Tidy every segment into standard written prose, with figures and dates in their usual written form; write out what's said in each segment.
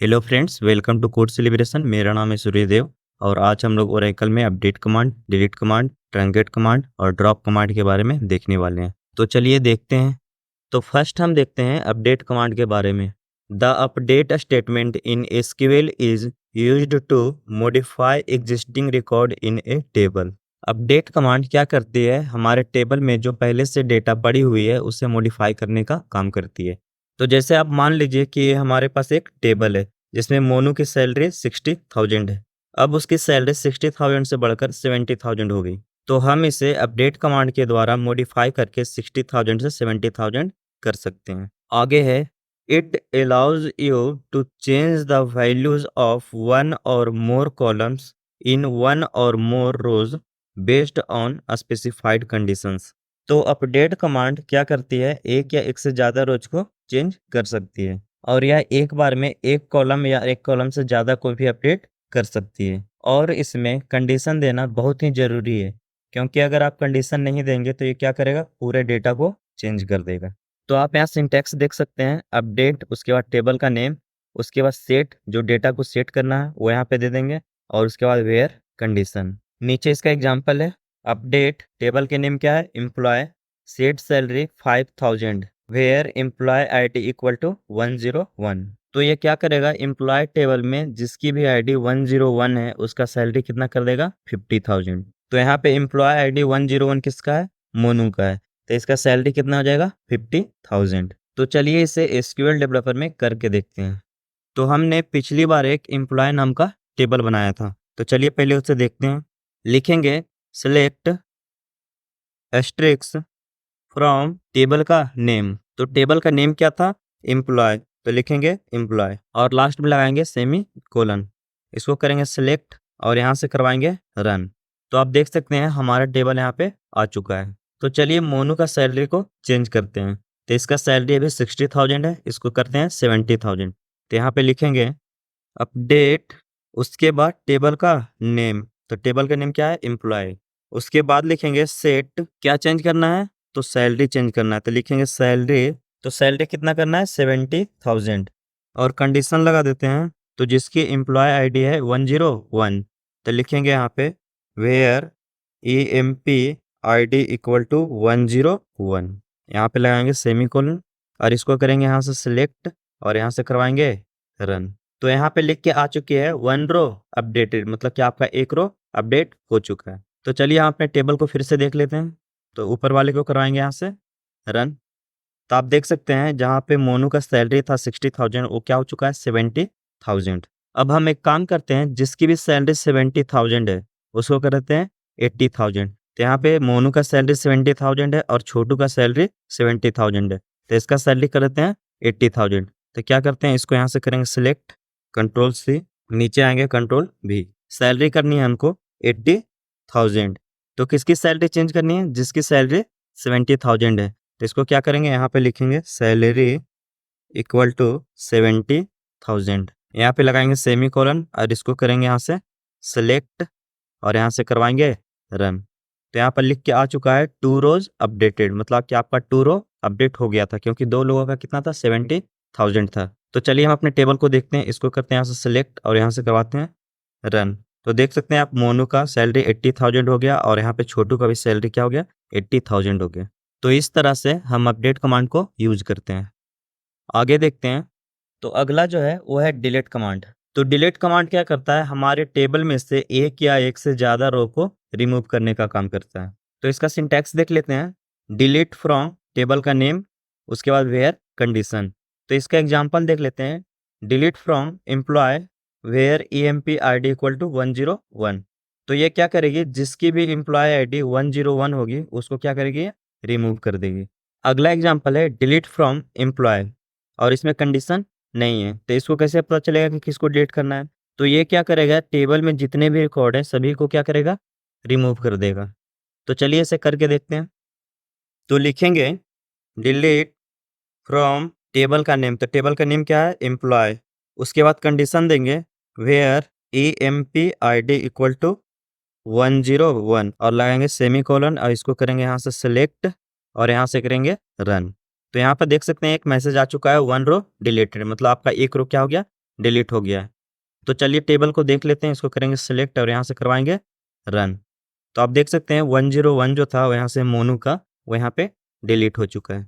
Hello friends, welcome to code celebration. मेरा नाम है सूर्यदेव और आज हम लोग ओरेकल में update command, delete command, truncate command और ड्रॉप कमांड के बारे में देखने वाले हैं। तो चलिए देखते हैं। तो फर्स्ट हम देखते हैं अपडेट कमांड के बारे में। The update statement in SQL is used to modify existing record in a table. Update command क्या करती है? हमारे टेबल में जो पहले से डेटा पड़ी हुई है उसे मॉडिफाई करने का काम करती है। तो जैसे आप मान लीजिए कि ये हमारे पास एक टेबल है जिसमें मोनू की सैलरी 60,000 है। अब उसकी सैलरी 60,000 से बढ़कर 70,000 हो गई। तो हम इसे अपडेट कमांड के द्वारा मॉडिफाई करके 60,000 से 70,000 कर सकते हैं। आगे है, it allows you to change the values of one or more columns in one or more rows based on specified conditions. तो अपडेट कमांड क्या करती है? एक या एक से ज़्यादा रोज को चेंज कर सकती है और यह एक बार में एक कॉलम या एक कॉलम से ज़्यादा को भी अपडेट कर सकती है। और इसमें कंडीशन देना बहुत ही ज़रूरी है, क्योंकि अगर आप कंडीशन नहीं देंगे तो ये क्या करेगा? पूरे डेटा को चेंज कर देगा। तो आप यहाँ सिंटैक्स देख सकते हैं, अपडेट, उसके बाद टेबल का नेम, उसके बाद सेट, जो डेटा को सेट करना है वो यहाँ पे दे देंगे, और उसके बाद वेयर कंडीशन। नीचे इसका एग्जाम्पल है, अपडेट टेबल के नेम क्या है? Employ, set salary 5,000, where employ ID equal to 101। तो ये क्या करेगा? एम्प्लॉय टेबल में जिसकी भी आईडी 101 है उसका सैलरी कितना कर देगा? 50,000। तो यहाँ पे एम्प्लॉय आईडी 101 किसका है? मोनू का है। तो इसका सैलरी कितना हो जाएगा? 50,000। तो चलिए इसे एसक्यूएल डेवलपर में करके देखते हैं। तो हमने पिछली बार एक एम्प्लॉय नाम का टेबल बनाया था, तो चलिए पहले उसे देखते हैं। लिखेंगे सेलेक्ट एस्ट्रिक्स फ्रॉम टेबल का नेम। तो टेबल का नेम क्या था? एम्प्लॉय, तो लिखेंगे एम्प्लॉय और लास्ट में लगाएंगे सेमी कोलन। इसको करेंगे सिलेक्ट और यहाँ से करवाएंगे रन। तो आप देख सकते हैं हमारा टेबल यहाँ पे आ चुका है। तो चलिए मोनू का सैलरी को चेंज करते हैं। तो इसका सैलरी अभी 60,000 है, इसको करते हैं 70,000। तो यहाँ पे लिखेंगे अपडेट, उसके बाद टेबल का नेम। तो टेबल का नेम क्या है? एम्प्लॉय। उसके बाद लिखेंगे सेट, क्या चेंज करना है? तो सैलरी चेंज करना है, तो लिखेंगे सैलरी। तो सैलरी कितना करना है? 70,000 और कंडीशन लगा देते हैं। तो जिसकी एम्प्लॉय आईडी है 101, तो लिखेंगे यहाँ पे where E M P I D equal to 101। यहाँ पे लगाएंगे सेमी कोलन और इसको करेंगे यहाँ से सिलेक्ट और यहाँ से करवाएंगे रन। तो यहाँ पे लिख के आ चुकी है 1 रो अपडेटेड, मतलब कि आपका एक रो अपडेट हो चुका है। तो चलिए यहाँ अपने टेबल को फिर से देख लेते हैं। तो ऊपर वाले को करवाएंगे यहाँ से रन। तो आप देख सकते हैं जहाँ पे मोनू का सैलरी था 60,000, वो क्या हो चुका है? 70,000। अब हम एक काम करते हैं, जिसकी भी सैलरी 70,000 है उसको करते हैं 80,000। तो यहाँ पे मोनू का सैलरी 70,000 है और छोटू का सैलरी 70,000 है, तो इसका सैलरी करते हैं 80,000। तो क्या करते हैं, इसको यहाँ से करेंगे सिलेक्ट, कंट्रोल सी, नीचे आएंगे कंट्रोल भी। सैलरी करनी है हमको 80,000। तो किसकी सैलरी चेंज करनी है? जिसकी सैलरी 70,000 है। तो इसको क्या करेंगे, यहाँ पे लिखेंगे सैलरी इक्वल टू 70,000। यहाँ पे लगाएंगे सेमी कोलन और इसको करेंगे यहाँ से सेलेक्ट और यहाँ से करवाएंगे रन। तो यहाँ पर लिख के आ चुका है 2 रोज अपडेटेड, मतलब कि आपका 2 रो अपडेट हो गया था, क्योंकि 2 लोगों का कितना था? 70,000 था। तो चलिए हम अपने टेबल को देखते हैं। इसको करते हैं यहाँ से सिलेक्ट और यहाँ से करवाते हैं रन। तो देख सकते हैं आप, मोनू का सैलरी 80,000 हो गया और यहाँ पे छोटू का भी सैलरी क्या हो गया? 80,000 हो गया। तो इस तरह से हम अपडेट कमांड को यूज करते हैं। आगे देखते हैं। तो अगला जो है वो है डिलीट कमांड। तो डिलीट कमांड क्या करता है? हमारे टेबल में से एक या एक से ज़्यादा रो को रिमूव करने का काम करता है। तो इसका सिंटैक्स देख लेते हैं। डिलीट फ्रॉम टेबल का नेम, उसके बाद वेयर कंडीशन। तो इसका एग्जांपल देख लेते हैं। Delete from employ where E M P I D equal to 101। तो ये क्या करेगी? जिसकी भी एम्प्लॉय आई डी 101 होगी उसको क्या करेगी? रिमूव कर देगी। अगला एग्जाम्पल है डिलीट फ्रॉम एम्प्लॉय और इसमें कंडीशन नहीं है, तो इसको कैसे पता चलेगा कि किसको डिलीट करना है? तो ये क्या करेगा? टेबल में जितने भी रिकॉर्ड हैं सभी को क्या करेगा? रिमूव कर देगा। तो चलिए इसे करके देखते हैं। तो लिखेंगे डिलीट फ्रॉम टेबल का नेम। तो टेबल का नेम क्या है? एम्प्लॉय। उसके बाद कंडीशन देंगे where E M P I D equal to 101 और लगाएंगे सेमी कोलन और इसको करेंगे यहाँ से सिलेक्ट और यहाँ से करेंगे रन। तो यहाँ पर देख सकते हैं एक मैसेज आ चुका है 1 रो डिलीटेड, मतलब आपका एक रो क्या हो गया? डिलीट हो गया है। तो चलिए टेबल को देख लेते हैं, इसको करेंगे सिलेक्ट और यहाँ से करवाएंगे रन। तो आप देख सकते हैं 101 जो था वो यहाँ से मोनू का वो यहाँ पे डिलीट हो चुका है।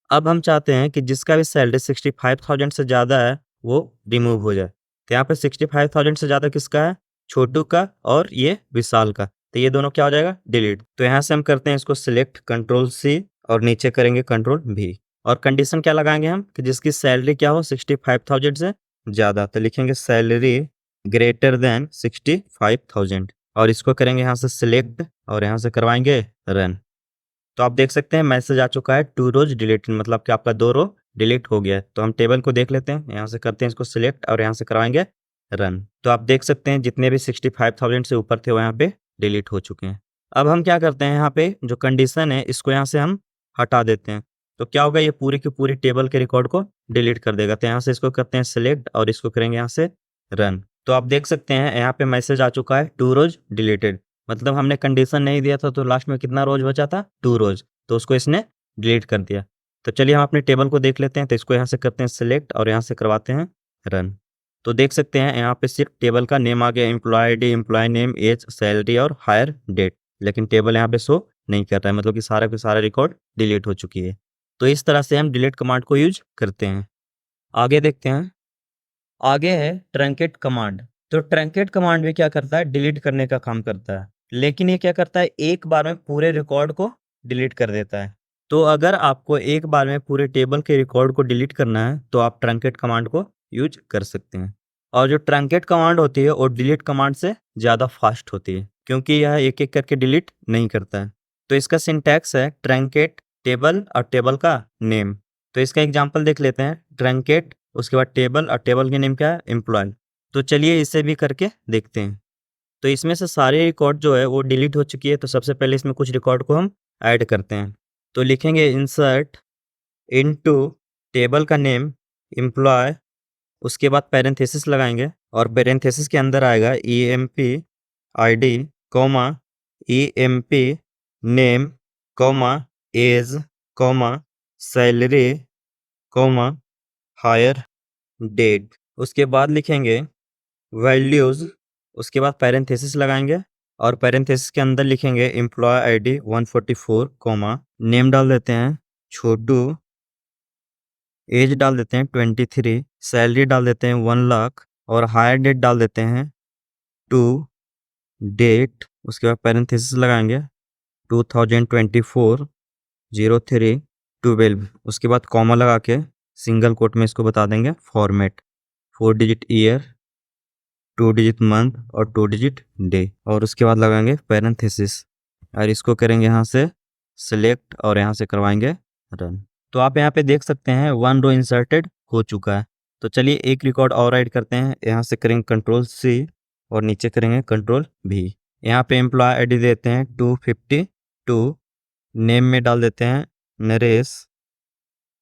अब हम चाहते हैं कि जिसका भी सैलरी 65,000 से ज़्यादा है वो रिमूव हो जाए। तो यहाँ पे 65,000 से ज़्यादा किसका है? छोटू का और ये विशाल का। तो ये दोनों क्या हो जाएगा? डिलीट। तो यहाँ से हम करते हैं इसको सिलेक्ट कंट्रोल सी और नीचे करेंगे कंट्रोल भी और कंडीशन क्या लगाएंगे हम कि जिसकी सैलरी क्या हो 65,000 से ज़्यादा। तो लिखेंगे सैलरी ग्रेटर देन 65,000 और इसको करेंगे यहाँ से सिलेक्ट और यहाँ से करवाएंगे रन। तो आप देख सकते हैं मैसेज आ चुका है 2 रोज डिलीटेड, मतलब कि आपका 2 रो डिलीट हो गया है। तो हम टेबल को देख लेते हैं, यहाँ से करते हैं इसको सिलेक्ट और यहाँ से करवाएंगे रन। तो आप देख सकते हैं जितने भी 65,000 से ऊपर थे वो यहाँ पे डिलीट हो चुके हैं। अब हम क्या करते हैं, यहाँ पे जो कंडीशन है इसको यहाँ से हम हटा देते हैं। तो क्या होगा, ये पूरी की पूरी टेबल के रिकॉर्ड को डिलीट कर देगा। तो यहाँ से इसको करते हैं सिलेक्ट और इसको करेंगे यहाँ से रन। तो आप देख सकते हैं यहाँ पे मैसेज आ चुका है 2 रोज डिलीटेड, मतलब हमने कंडीशन नहीं दिया था तो लास्ट में कितना रोज बचा था? 2 रोज, तो उसको इसने डिलीट कर दिया। तो चलिए हम अपने टेबल को देख लेते हैं। तो इसको यहाँ से करते हैं सिलेक्ट और यहाँ से करवाते हैं रन। तो देख सकते हैं यहाँ पे सिर्फ टेबल का नेम आ गया, employ ID, employ name, age, salary और हायर डेट, लेकिन टेबल यहाँ पे शो नहीं कर रहा है, मतलब कि सारा का सारा रिकॉर्ड डिलीट हो चुकी है। तो इस तरह से हम डिलीट कमांड को यूज करते हैं। आगे देखते हैं, आगे है ट्रंकेट कमांड। तो ट्रंकेट कमांड भी क्या करता है? डिलीट करने का काम करता है, लेकिन ये क्या करता है? एक बार में पूरे रिकॉर्ड को डिलीट कर देता है। तो अगर आपको एक बार में पूरे टेबल के रिकॉर्ड को डिलीट करना है तो आप ट्रंकेट कमांड को यूज कर सकते हैं। और जो ट्रंकेट कमांड होती है वो डिलीट कमांड से ज़्यादा फास्ट होती है, क्योंकि यह एक एक करके डिलीट नहीं करता है। तो इसका सिंटैक्स है ट्रंकेट टेबल और टेबल का नेम। तो इसका एग्जाम्पल देख लेते हैं, ट्रंकेट उसके बाद टेबल और टेबल के नेम क्या है? एम्प्लॉय। तो चलिए इसे भी करके देखते हैं। तो इसमें से सारे रिकॉर्ड जो है वो डिलीट हो चुकी है। तो सबसे पहले इसमें कुछ रिकॉर्ड को हम ऐड करते हैं। तो लिखेंगे इंसर्ट इनटू टेबल का नेम एम्प्लॉय, उसके बाद पैरेंथेसिस लगाएंगे और पैरेंथेसिस के अंदर आएगा EMP ID comma EMP name comma age comma salary comma hire date. उसके बाद लिखेंगे वैल्यूज़, उसके बाद पैरेंथेसिस लगाएंगे और पैरेंथेसिस के अंदर लिखेंगे एम्प्लॉय आईडी 144 कॉमा नेम डाल देते हैं छोटू, एज डाल देते हैं 23, सैलरी डाल देते हैं 1 लाख और हायर डेट डाल देते हैं 2 डेट। उसके बाद पैरेंथेसिस लगाएंगे 2024 03 12। उसके बाद कॉमा लगा के सिंगल कोट में इसको बता देंगे format 4 digit year, 2 digit month और 2 डिजिट डे और उसके बाद लगाएंगे पैरेंथेसिस और इसको करेंगे यहाँ से सिलेक्ट और यहाँ से करवाएंगे रन। तो आप यहाँ पे देख सकते हैं 1 रो इंसर्टेड हो चुका है। तो चलिए एक रिकॉर्ड और ऐड करते हैं, यहाँ से करेंगे कंट्रोल C और नीचे करेंगे कंट्रोल V। यहाँ पे एम्प्लॉय आईडी देते हैं 252, नेम में डाल देते हैं नरेश,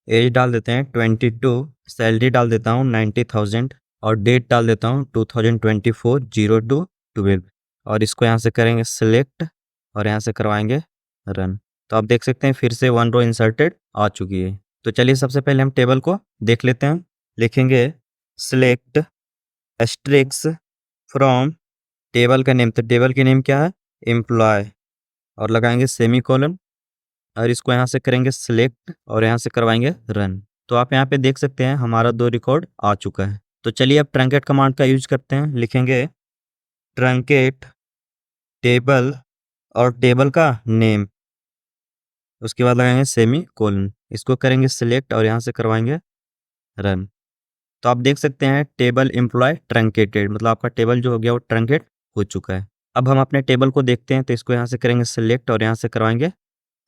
एज डाल देते हैं 22, सैलरी डाल देता हूँ 90,000 और डेट डाल देता हूँ 2024 02 12 और इसको यहाँ से करेंगे सिलेक्ट और यहाँ से करवाएंगे रन। तो आप देख सकते हैं फिर से 1 रो इंसर्टेड आ चुकी है। तो चलिए सबसे पहले हम टेबल को देख लेते हैं। लिखेंगे सिलेक्ट एस्ट्रिक्स फ्रॉम टेबल का नेम, तो टेबल के नेम क्या है? एम्प्लॉय और लगाएंगे सेमी कॉलन और इसको यहाँ से करेंगे सिलेक्ट और यहाँ से करवाएंगे रन। तो आप यहाँ पे देख सकते हैं हमारा 2 रिकॉर्ड आ चुका है। तो चलिए अब ट्रंकेट कमांड का यूज करते हैं। लिखेंगे ट्रंकेट टेबल और टेबल का नेम, उसके बाद लगाएंगे सेमी कोलन, इसको करेंगे सिलेक्ट और यहाँ से करवाएंगे रन। तो आप देख सकते हैं टेबल एम्प्लॉय ट्रंकेटेड, मतलब आपका टेबल जो हो गया वो ट्रंकेट हो चुका है। अब हम अपने टेबल को देखते हैं। तो इसको यहाँ से करेंगे सिलेक्ट और यहाँ से करवाएंगे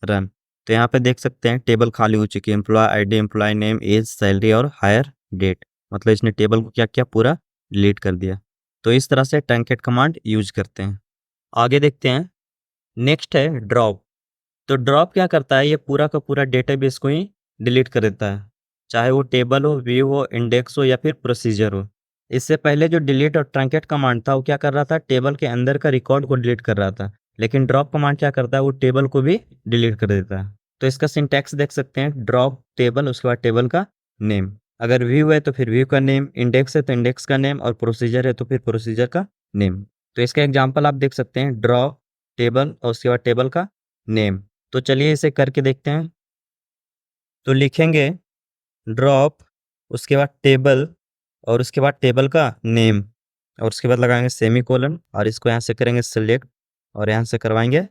रन। तो यहाँ पे देख सकते हैं टेबल खाली हो चुकी है, employ ID, employ name, age, salary और हायर डेट, मतलब इसने टेबल को क्या किया? पूरा डिलीट कर दिया। तो इस तरह से ट्रंकेट कमांड यूज करते हैं। आगे देखते हैं, नेक्स्ट है ड्रॉप। तो ड्रॉप क्या करता है? ये पूरा का पूरा डेटाबेस को ही डिलीट कर देता है, चाहे वो टेबल हो, व्यू हो, इंडेक्स हो या फिर प्रोसीजर हो। इससे पहले जो डिलीट और ट्रंकेट कमांड था वो क्या कर रहा था? टेबल के अंदर का रिकॉर्ड को डिलीट कर रहा था, लेकिन ड्रॉप कमांड क्या करता है? वो टेबल को भी डिलीट कर देता है। तो इसका सिंटैक्स देख सकते हैं, ड्रॉप टेबल उसके बाद टेबल का नेम। अगर व्यू है तो फिर व्यू का नेम, इंडेक्स है तो इंडेक्स का नेम और प्रोसीजर है तो फिर प्रोसीजर का नेम। तो इसका एग्जांपल आप देख सकते हैं, ड्रॉ टेबल और उसके बाद टेबल का नेम। तो चलिए इसे करके देखते हैं। तो लिखेंगे ड्रॉप, उसके बाद टेबल और उसके बाद टेबल का नेम और उसके बाद लगाएंगे सेमीकोलन और इसको यहाँ से करेंगे सिलेक्ट और यहाँ से करवाएंगे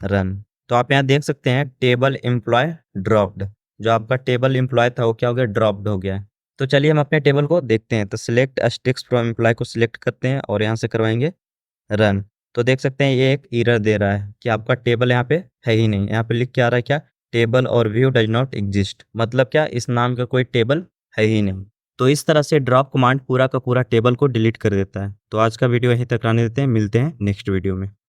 रन। तो आप यहाँ देख सकते हैं टेबल एम्प्लॉय ड्रॉप्ड, जो आपका टेबल एम्प्लॉय था वो क्या हो गया, ड्रॉप्ड हो गया है। तो चलिए हम अपने टेबल को देखते हैं। तो सिलेक्ट एस्टेरिस्क फ्रॉम एम्प्लॉय को सिलेक्ट करते हैं और यहाँ से करवाएंगे रन। तो देख सकते हैं ये एक एरर दे रहा है कि आपका टेबल यहाँ पे है ही नहीं। यहाँ पे लिख के आ रहा है क्या, टेबल और व्यू डज नॉट एग्जिस्ट, मतलब क्या, इस नाम का कोई टेबल है ही नहीं। तो इस तरह से ड्रॉप कमांड पूरा का पूरा टेबल को डिलीट कर देता है। तो आज का वीडियो यहीं तक रहने देते हैं, मिलते हैं नेक्स्ट वीडियो में।